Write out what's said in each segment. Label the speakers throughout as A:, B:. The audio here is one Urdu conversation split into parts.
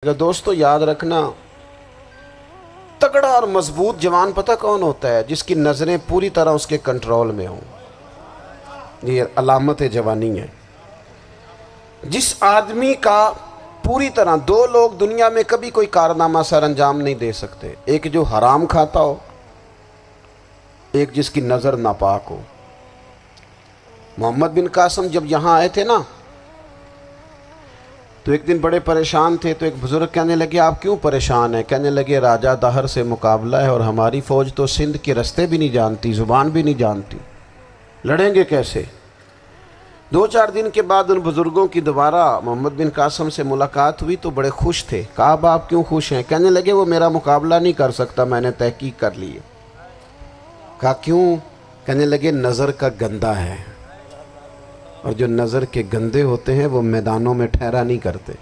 A: کہ دوستو یاد رکھنا، تگڑا اور مضبوط جوان پتہ کون ہوتا ہے؟ جس کی نظریں پوری طرح اس کے کنٹرول میں ہوں۔ یہ علامت جوانی ہے۔ جس آدمی کا پوری طرح، دو لوگ دنیا میں کبھی کوئی کارنامہ سر انجام نہیں دے سکتے، ایک جو حرام کھاتا ہو، ایک جس کی نظر ناپاک ہو۔ محمد بن قاسم جب یہاں آئے تھے نا تو ایک دن بڑے پریشان تھے، تو ایک بزرگ کہنے لگے آپ کیوں پریشان ہیں؟ کہنے لگے راجہ دہر سے مقابلہ ہے اور ہماری فوج تو سندھ کے رستے بھی نہیں جانتی، زبان بھی نہیں جانتی، لڑیں گے کیسے؟ 2-4 دن کے بعد ان بزرگوں کی دوبارہ محمد بن قاسم سے ملاقات ہوئی تو بڑے خوش تھے۔ کہا اب آپ کیوں خوش ہیں؟ کہنے لگے وہ میرا مقابلہ نہیں کر سکتا، میں نے تحقیق کر لی ہے۔ کہا کیوں؟ کہنے لگے نظر کا گندہ ہے، اور جو نظر کے گندے ہوتے ہیں وہ میدانوں میں ٹھہرا نہیں کرتے۔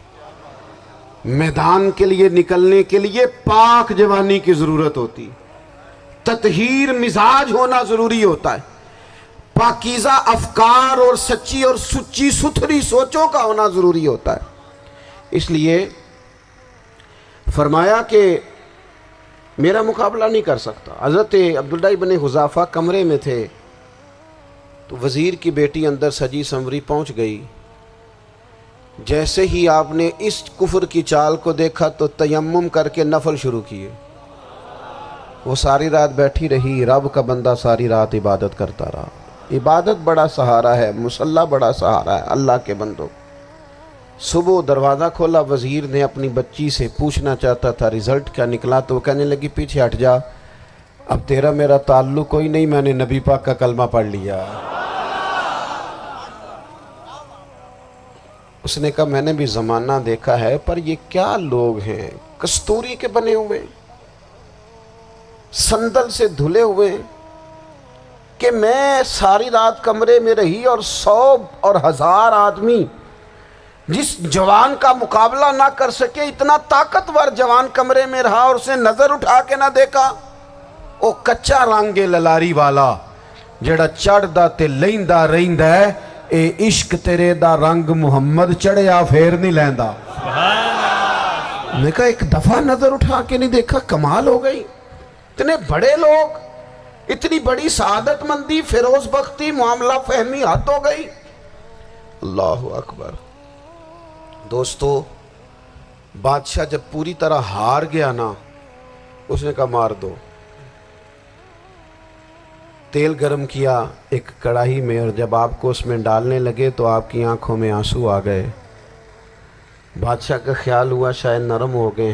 A: میدان کے لیے نکلنے کے لیے پاک جوانی کی ضرورت ہوتی، تطہیر مزاج ہونا ضروری ہوتا ہے، پاکیزہ افکار اور سچی اور سچی ستھری سوچوں کا ہونا ضروری ہوتا ہے۔ اس لیے فرمایا کہ میرا مقابلہ نہیں کر سکتا۔ حضرت عبداللہ ابن حذافہ کمرے میں تھے تو وزیر کی بیٹی اندر سجی سنوری پہنچ گئی۔ جیسے ہی آپ نے اس کفر کی چال کو دیکھا تو تیمم کر کے نفل شروع کیے۔ وہ ساری رات بیٹھی رہی، رب کا بندہ ساری رات عبادت کرتا رہا۔ عبادت بڑا سہارا ہے، مصلی بڑا سہارا ہے اللہ کے بندوں۔ صبح دروازہ کھولا، وزیر نے اپنی بچی سے پوچھنا چاہتا تھا رزلٹ کیا نکلا، تو وہ کہنے لگی پیچھے ہٹ جا، اب تیرا میرا تعلق کوئی نہیں، میں نے نبی پاک کا کلمہ پڑھ لیا۔ اس نے کہا میں نے بھی زمانہ دیکھا ہے، پر یہ کیا لوگ ہیں، کستوری کے بنے ہوئے، سندل سے دھلے ہوئے، کہ میں ساری رات کمرے میں رہی اور 100 اور 1000 آدمی جس جوان کا مقابلہ نہ کر سکے، اتنا طاقتور جوان کمرے میں رہا اور اسے نظر اٹھا کے نہ دیکھا۔ او کچا رنگ للاری والا جڑا چڑھدا تے لیندا رہندا ہے، اے عشق تیرے دا رنگ محمد چڑھیا پھر نہیں لیندا۔ میں نے کہا ایک دفعہ نظر اٹھا کے نہیں دیکھا، کمال ہو گئی۔ اتنے بڑے لوگ، اتنی بڑی سعادت مندی، فیروز بختی، معاملہ فہمی حد ہو گئی۔ اللہ اکبر۔ دوستو بادشاہ جب پوری طرح ہار گیا نا، اس نے کہا مار دو۔ تیل گرم کیا ایک کڑاہی میں، اور جب آپ کو اس میں ڈالنے لگے تو آپ کی آنکھوں میں آنسو آ گئے۔ بادشاہ کا خیال ہوا شاید نرم ہو گئے۔